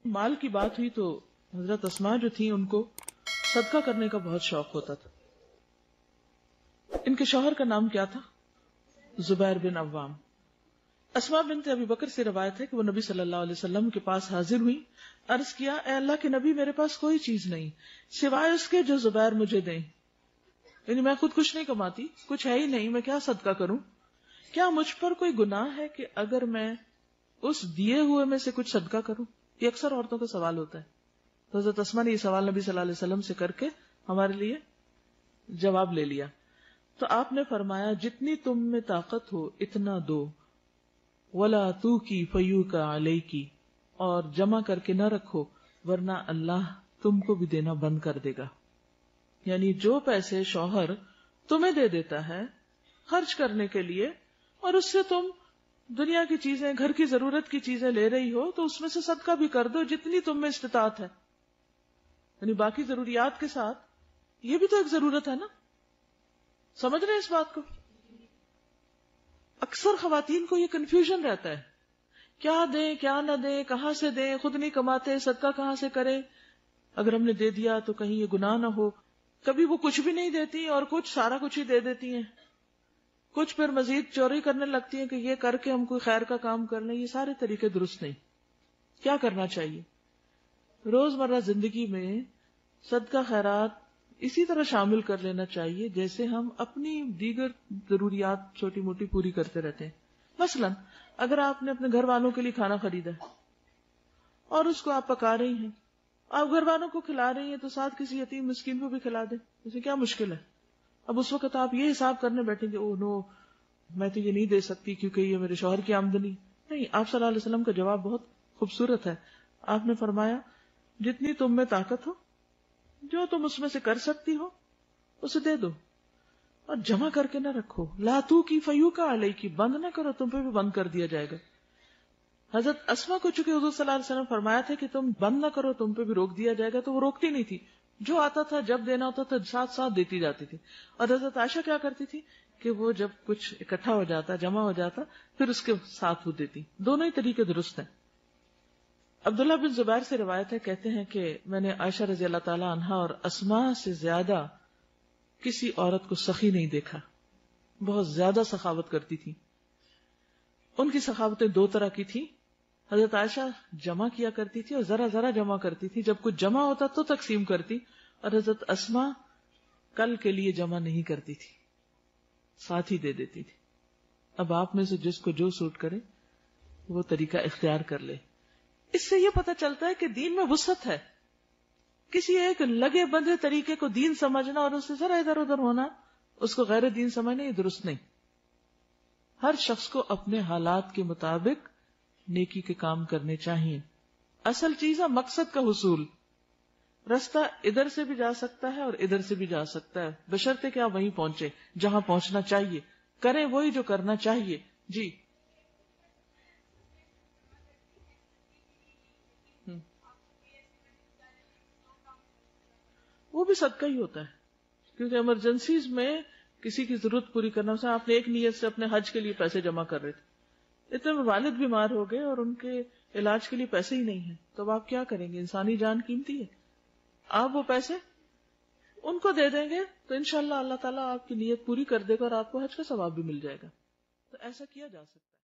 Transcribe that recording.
مال کی بات ہوئی تو حضرت اسماء جو تھی ان کو صدقہ کرنے کا بہت شوق ہوتا تھا. ان کے شوہر کا نام کیا تھا؟ زبیر بن عوام. اسماء بنت ابی بکر سے روایت ہے کہ وہ نبی صلی اللہ علیہ وسلم کے پاس حاضر ہوئی. عرض کیا، اے اللہ کے نبی، میرے پاس کوئی چیز نہیں سوائے اس کے جو زبیر مجھے دیں. یعنی میں خود کچھ نہیں کماتی، کچھ ہے ہی نہیں، میں کیا صدقہ کروں؟ کیا مجھ پر کوئی گناہ ہے کہ اگر میں اس دیے ہوئے میں سے کچھ صدقہ کروں؟ یہ اکثر عورتوں کا سوال ہوتا ہے. تو حضرت اسماء نے یہ سوال نبی صلی اللہ علیہ وسلم سے کر کے ہمارے لیے جواب لے لیا. تو آپ نے فرمایا، جتنی تم میں طاقت ہو اتنا دو، ولا تو کی فیو کا علیہ کی، اور جمع کر کے نہ رکھو ورنہ اللہ تم کو بھی دینا بند کر دے گا. یعنی جو پیسے شوہر تمہیں دے دیتا ہے خرچ کرنے کے لیے، اور اس سے تم دنیا کی چیزیں، گھر کی ضرورت کی چیزیں لے رہی ہو، تو اس میں سے صدقہ بھی کر دو جتنی تم میں استطاعت ہے. یعنی باقی ضروریات کے ساتھ یہ بھی تو ایک ضرورت ہے نا. سمجھ رہے ہیں اس بات کو؟ اکثر خواتین کو یہ کنفیوژن رہتا ہے، کیا دیں کیا نہ دیں، کہاں سے دیں، خود نہیں کماتے، صدقہ کہاں سے کرے، اگر ہم نے دے دیا تو کہیں یہ گناہ نہ ہو. کبھی وہ کچھ بھی نہیں دیتی اور کچھ سارا کچھ ہی دے دیتی ہیں. کچھ پھر مزید چوری کرنے لگتی ہیں کہ یہ کر کے ہم کوئی خیر کا کام کر لیں. یہ سارے طریقے درست نہیں. کیا کرنا چاہیے؟ روزمرہ زندگی میں صدقہ خیرات اسی طرح شامل کر لینا چاہیے جیسے ہم اپنی دیگر ضروریات چھوٹی موٹی پوری کرتے رہتے ہیں. مثلا اگر آپ نے اپنے گھر والوں کے لیے کھانا خریدا ہے اور اس کو آپ پکا رہی ہیں، آپ گھر والوں کو کھلا رہی ہیں، تو ساتھ کسی یتیم مسکین کو بھی کھلا دیں، اسے کیا مشکل ہے؟ اب اس وقت آپ یہ حساب کرنے بیٹھیں گے، او نو میں تو یہ نہیں دے سکتی کیونکہ یہ میرے شوہر کی آمدنی نہیں. آپ صلی اللہ علیہ وسلم کا جواب بہت خوبصورت ہے. آپ نے فرمایا، جتنی تم میں طاقت ہو، جو تم اس میں سے کر سکتی ہو اسے دے دو، اور جمع کر کے نہ رکھو. لا تو کی فیو کا علیہ کی، بند نہ کرو، تم پہ بھی بند کر دیا جائے گا. حضرت اسماء کو چونکہ حضور صلی اللہ علیہ وسلم فرمایا تھا کہ تم بند نہ کرو، تم پہ بھی روک دیا جائے گا، تو وہ روکتی نہیں تھی. جو آتا تھا، جب دینا ہوتا تھا، ساتھ ساتھ دیتی جاتی تھی. اور حضرت عائشہ کیا کرتی تھی کہ وہ جب کچھ اکٹھا ہو جاتا، جمع ہو جاتا، پھر اس کے ساتھ وہ دیتی. دونوں ہی طریقے درست ہیں. عبداللہ بن زبیر سے روایت ہے، کہتے ہیں کہ میں نے عائشہ رضی اللہ تعالی عنہا اور اسماء سے زیادہ کسی عورت کو سخی نہیں دیکھا. بہت زیادہ سخاوت کرتی تھی. ان کی سخاوتیں دو طرح کی تھی. حضرت عائشہ جمع کیا کرتی تھی اور ذرا ذرا جمع کرتی تھی، جب کچھ جمع ہوتا تو تقسیم کرتی. اور حضرت اسماء کل کے لیے جمع نہیں کرتی تھی، ساتھ ہی دے دیتی تھی. اب آپ میں سے جس کو جو سوٹ کرے وہ طریقہ اختیار کر لے. اس سے یہ پتہ چلتا ہے کہ دین میں وسعت ہے. کسی ایک لگے بندھے طریقے کو دین سمجھنا اور اس سے ذرا ادھر ادھر ہونا، اس کو غیر دین سمجھنا، یہ درست نہیں. ہر شخص کو اپنے حالات کے مطابق نیکی کے کام کرنے چاہیے. اصل چیز ہے مقصد کا حصول. رستہ ادھر سے بھی جا سکتا ہے اور ادھر سے بھی جا سکتا ہے، بشرطے کہ آپ وہیں پہنچے جہاں پہنچنا چاہیے، کریں وہی جو کرنا چاہیے. جی وہ بھی صدقہ ہی ہوتا ہے، کیونکہ ایمرجنسیز میں کسی کی ضرورت پوری کرنا. سے آپ نے ایک نیت سے اپنے حج کے لیے پیسے جمع کر رہے تھے، اتنے میں والد بیمار ہو گئے اور ان کے علاج کے لیے پیسے ہی نہیں ہیں، تو اب آپ کیا کریں گے؟ انسانی جان قیمتی ہے. آپ وہ پیسے ان کو دے دیں گے تو انشاءاللہ اللہ تعالیٰ آپ کی نیت پوری کر دے گا اور آپ کو حج کا ثواب بھی مل جائے گا. تو ایسا کیا جا سکتا ہے.